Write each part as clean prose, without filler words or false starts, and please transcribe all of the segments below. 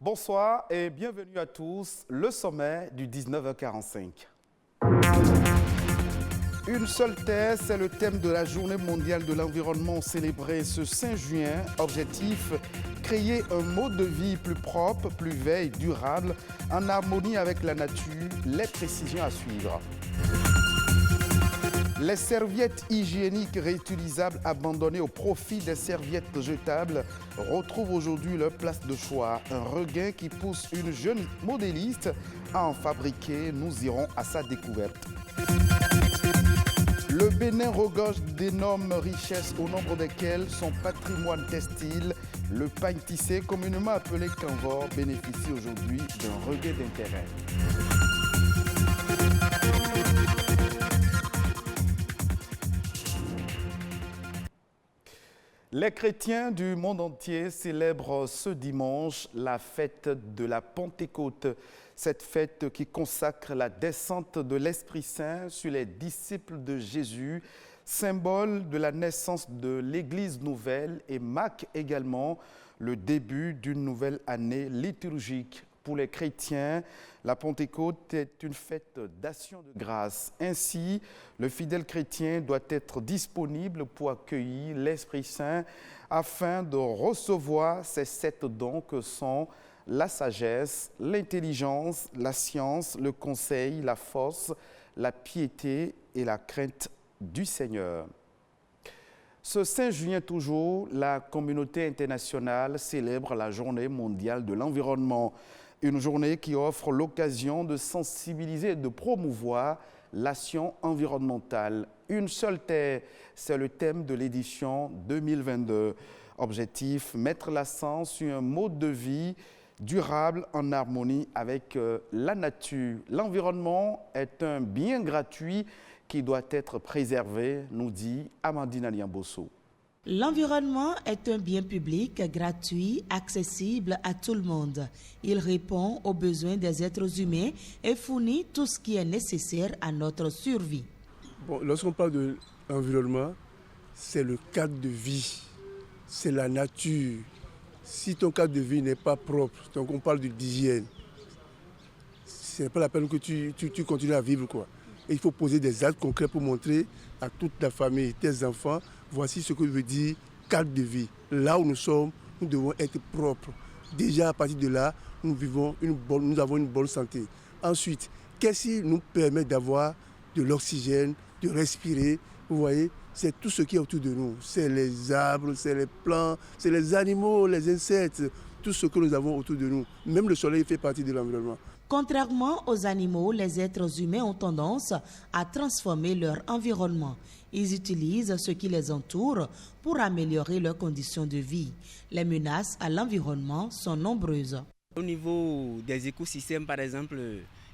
Bonsoir et bienvenue à tous. Le sommet du 19h45. Une seule terre, c'est le thème de la Journée mondiale de l'environnement célébrée ce 5 juin. Objectif, créer un mode de vie plus propre, plus vert et durable, en harmonie avec la nature. Les précisions à suivre. Les serviettes hygiéniques réutilisables abandonnées au profit des serviettes jetables retrouvent aujourd'hui leur place de choix. Un regain qui pousse une jeune modéliste à en fabriquer. Nous irons à sa découverte. Le Bénin regorge d'énormes richesses au nombre desquelles son patrimoine textile, le pagne tissé, communément appelé canvor, bénéficie aujourd'hui d'un regain d'intérêt. Les chrétiens du monde entier célèbrent ce dimanche la fête de la Pentecôte. Cette fête qui consacre la descente de l'Esprit Saint sur les disciples de Jésus, symbole de la naissance de l'Église nouvelle et marque également le début d'une nouvelle année liturgique. Pour les chrétiens, la Pentecôte est une fête d'action de grâce. Ainsi, le fidèle chrétien doit être disponible pour accueillir l'Esprit Saint afin de recevoir ces 7 dons que sont la sagesse, l'intelligence, la science, le conseil, la force, la piété et la crainte du Seigneur. Ce 5 juin toujours, la communauté internationale célèbre la Journée mondiale de l'environnement. Une journée qui offre l'occasion de sensibiliser et de promouvoir l'action environnementale. Une seule terre, c'est le thème de l'édition 2022. Objectif, mettre l'accent sur un mode de vie durable en harmonie avec la nature. L'environnement est un bien gratuit qui doit être préservé, nous dit Amandine Aliambosso. L'environnement est un bien public, gratuit, accessible à tout le monde. Il répond aux besoins des êtres humains et fournit tout ce qui est nécessaire à notre survie. Lorsqu'on parle de l'environnement, c'est le cadre de vie, c'est la nature. Si ton cadre de vie n'est pas propre, donc on parle d'hygiène, ce n'est pas la peine que tu continues à vivre, quoi. Et il faut poser des actes concrets pour montrer à toute ta famille, tes enfants, voici ce que veut dire cadre de vie. Là où nous sommes, nous devons être propres. Déjà à partir de là, nous avons une bonne santé. Ensuite, qu'est-ce qui nous permet d'avoir de l'oxygène, de respirer? Vous voyez, c'est tout ce qui est autour de nous. C'est les arbres, c'est les plants, c'est les animaux, les insectes, tout ce que nous avons autour de nous. Même le soleil fait partie de l'environnement. Contrairement aux animaux, les êtres humains ont tendance à transformer leur environnement. Ils utilisent ce qui les entoure pour améliorer leurs conditions de vie. Les menaces à l'environnement sont nombreuses. Au niveau des écosystèmes, par exemple,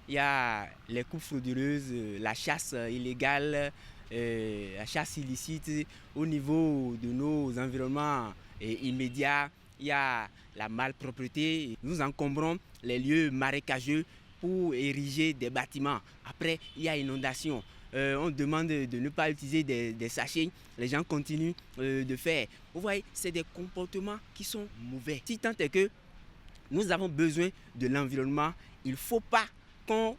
il y a les coupes frauduleuses, la chasse illégale, la chasse illicite. Au niveau de nos environnements immédiats, il y a la malpropreté. Nous encombrons les lieux marécageux pour ériger des bâtiments. Après, il y a inondation. On demande de ne pas utiliser des sachets. Les gens continuent de faire. Vous voyez, c'est des comportements qui sont mauvais. Si tant est que nous avons besoin de l'environnement, il ne faut pas qu'on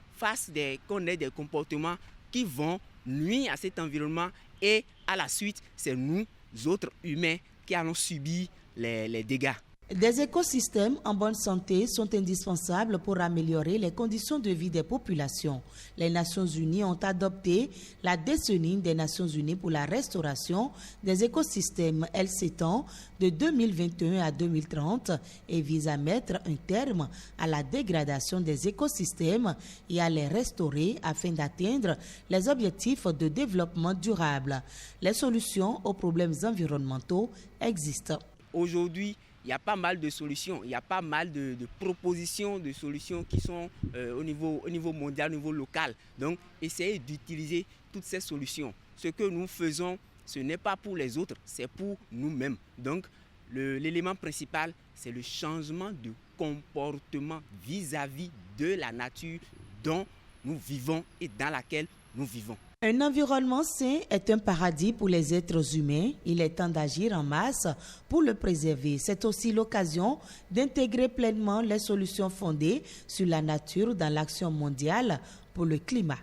ait des comportements qui vont nuire à cet environnement et à la suite, c'est nous, autres humains, qui allons subir les dégâts. Des écosystèmes en bonne santé sont indispensables pour améliorer les conditions de vie des populations. Les Nations Unies ont adopté la décennie des Nations Unies pour la restauration des écosystèmes. Elle s'étend de 2021 à 2030 et vise à mettre un terme à la dégradation des écosystèmes et à les restaurer afin d'atteindre les objectifs de développement durable. Les solutions aux problèmes environnementaux existent. Aujourd'hui, il y a pas mal de solutions, il y a pas mal de propositions de solutions qui sont au niveau mondial, au niveau local. Donc, essayez d'utiliser toutes ces solutions. Ce que nous faisons, ce n'est pas pour les autres, c'est pour nous-mêmes. Donc, l'élément principal, c'est le changement de comportement vis-à-vis de la nature dont nous vivons et dans laquelle nous vivons. Un environnement sain est un paradis pour les êtres humains. Il est temps d'agir en masse pour le préserver. C'est aussi l'occasion d'intégrer pleinement les solutions fondées sur la nature dans l'action mondiale pour le climat.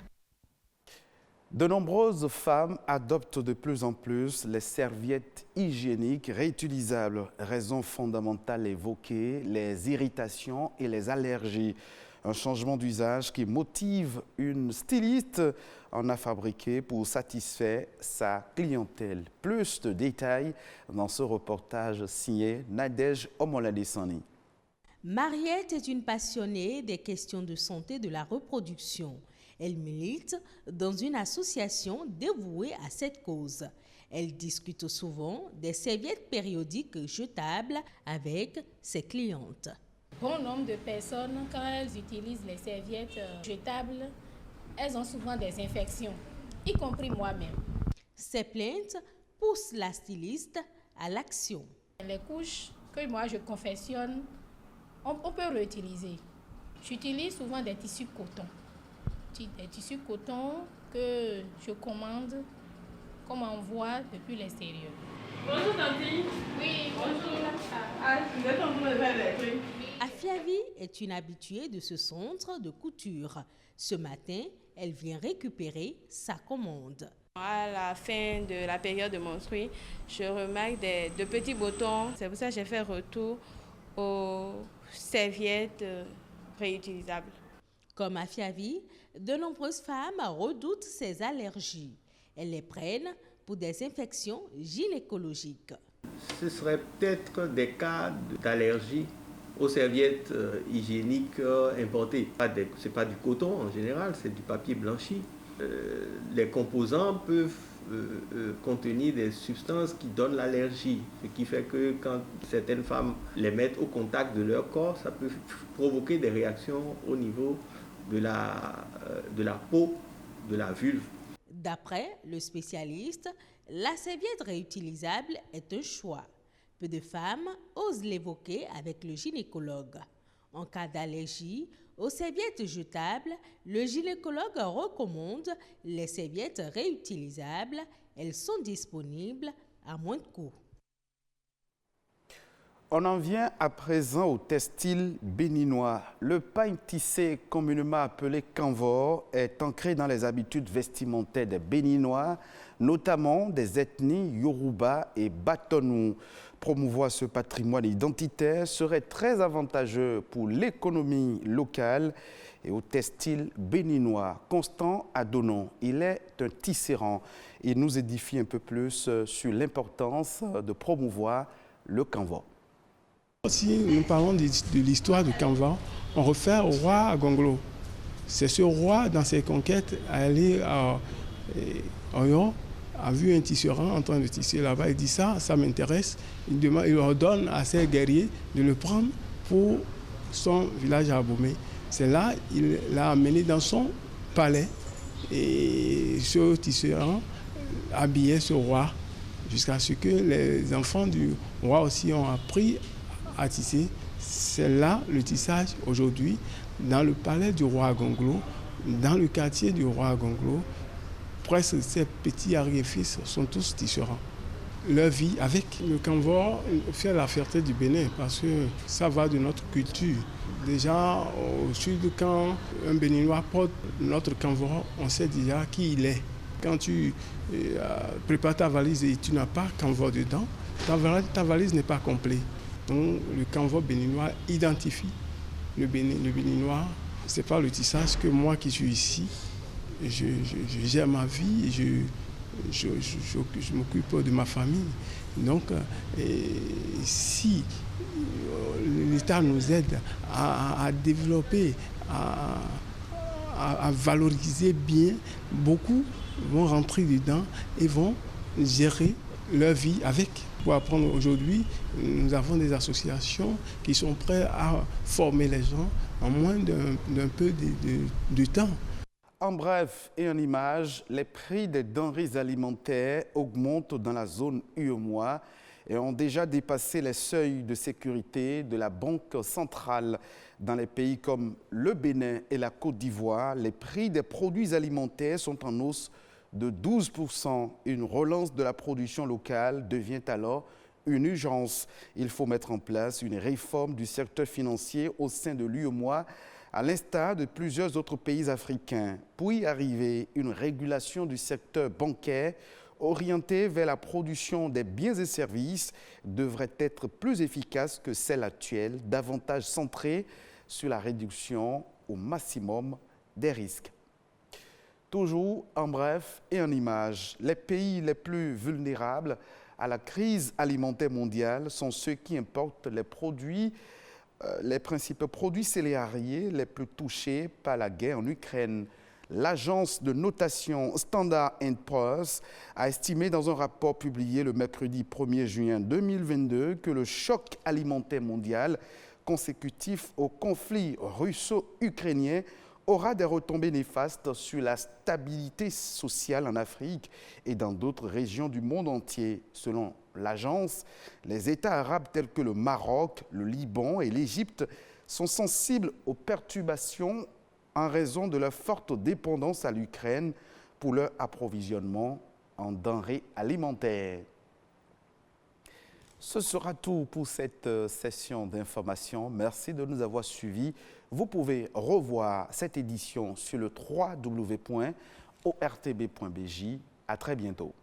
De nombreuses femmes adoptent de plus en plus les serviettes hygiéniques réutilisables. Raison fondamentale évoquée, les irritations et les allergies. Un changement d'usage qui motive une styliste en a fabriqué pour satisfaire sa clientèle. Plus de détails dans ce reportage signé Nadège Omoladessani. Mariette est une passionnée des questions de santé de la reproduction. Elle milite dans une association dévouée à cette cause. Elle discute souvent des serviettes périodiques jetables avec ses clientes. Bon nombre de personnes, quand elles utilisent les serviettes jetables, elles ont souvent des infections, y compris moi-même. Ces plaintes poussent la styliste à l'action. Les couches que moi je confectionne, on peut réutiliser. J'utilise souvent des tissus coton. Des tissus coton que je commande, qu'on m'envoie depuis l'extérieur. Bonjour Tanti. Oui, bonjour. Vous êtes en train de faire les prix. Afiavi est une habituée de ce centre de couture. Ce matin, elle vient récupérer sa commande. À la fin de la période de menstruée, je remarque de petits boutons. C'est pour ça que j'ai fait retour aux serviettes réutilisables. Comme Afiavi, de nombreuses femmes redoutent ces allergies. Elles les prennent pour des infections gynécologiques. Ce serait peut-être des cas d'allergie aux serviettes hygiéniques importées. Ce n'est pas du coton en général, c'est du papier blanchi. Les composants peuvent contenir des substances qui donnent l'allergie, ce qui fait que quand certaines femmes les mettent au contact de leur corps, ça peut provoquer des réactions au niveau de la peau, de la vulve. D'après le spécialiste, la serviette réutilisable est un choix. Peu de femmes osent l'évoquer avec le gynécologue. En cas d'allergie aux serviettes jetables, le gynécologue recommande les serviettes réutilisables. Elles sont disponibles à moins de coût. On en vient à présent au textile béninois. Le pain tissé, communément appelé kanvor, est ancré dans les habitudes vestimentaires des Béninois, notamment des ethnies Yoruba et Batonou. Promouvoir ce patrimoine identitaire serait très avantageux pour l'économie locale et au textile béninois. Constant Adonon, il est un tisserand. Il nous édifie un peu plus sur l'importance de promouvoir le kanvor. Si nous parlons de l'histoire de Kanvar, on refait au roi Agonglo. C'est ce roi, dans ses conquêtes, allé à Oyo, a vu un tisserand en train de tisser là-bas. Il dit ça m'intéresse. Il ordonne à ses guerriers de le prendre pour son village à Abomey. C'est là qu'il l'a amené dans son palais. Et ce tisserand habillait ce roi jusqu'à ce que les enfants du roi aussi ont appris à tisser. C'est là le tissage aujourd'hui, dans le palais du roi Agonglo, dans le quartier du roi Agonglo. Presque ces petits arrière-fils sont tous tisserands. Leur vie avec le kanvor fait la fierté du Bénin parce que ça va de notre culture. Déjà au sud, quand un Béninois porte notre kanvor, on sait déjà qui il est. Quand tu prépares ta valise et tu n'as pas kanvor dedans, ta valise n'est pas complète. Donc le kanvor béninois identifie le Béninois. Ce n'est pas le tissage que moi qui suis ici, je gère ma vie, je m'occupe de ma famille. Donc si l'État nous aide à développer, à valoriser bien, beaucoup vont rentrer dedans et vont gérer leur vie avec. Pour apprendre aujourd'hui, nous avons des associations qui sont prêtes à former les gens en moins d'un peu de temps. En bref et en image, les prix des denrées alimentaires augmentent dans la zone UEMOA et ont déjà dépassé les seuils de sécurité de la Banque centrale. Dans les pays comme le Bénin et la Côte d'Ivoire, les prix des produits alimentaires sont en hausse de 12%. Une relance de la production locale devient alors une urgence. Il faut mettre en place une réforme du secteur financier au sein de l'UEMOA, à l'instar de plusieurs autres pays africains. Pour y arriver, une régulation du secteur bancaire orientée vers la production des biens et services devrait être plus efficace que celle actuelle, davantage centrée sur la réduction au maximum des risques. Toujours en bref et en images, les pays les plus vulnérables à la crise alimentaire mondiale sont ceux qui importent les principaux produits céréaliers les plus touchés par la guerre en Ukraine. L'agence de notation Standard & Poor's a estimé dans un rapport publié le mercredi 1er juin 2022 que le choc alimentaire mondial consécutif au conflit russo-ukrainien aura des retombées néfastes sur la stabilité sociale en Afrique et dans d'autres régions du monde entier. Selon l'agence, les États arabes tels que le Maroc, le Liban et l'Égypte sont sensibles aux perturbations en raison de leur forte dépendance à l'Ukraine pour leur approvisionnement en denrées alimentaires. Ce sera tout pour cette session d'information. Merci de nous avoir suivis. Vous pouvez revoir cette édition sur le www.ortb.bj. À très bientôt.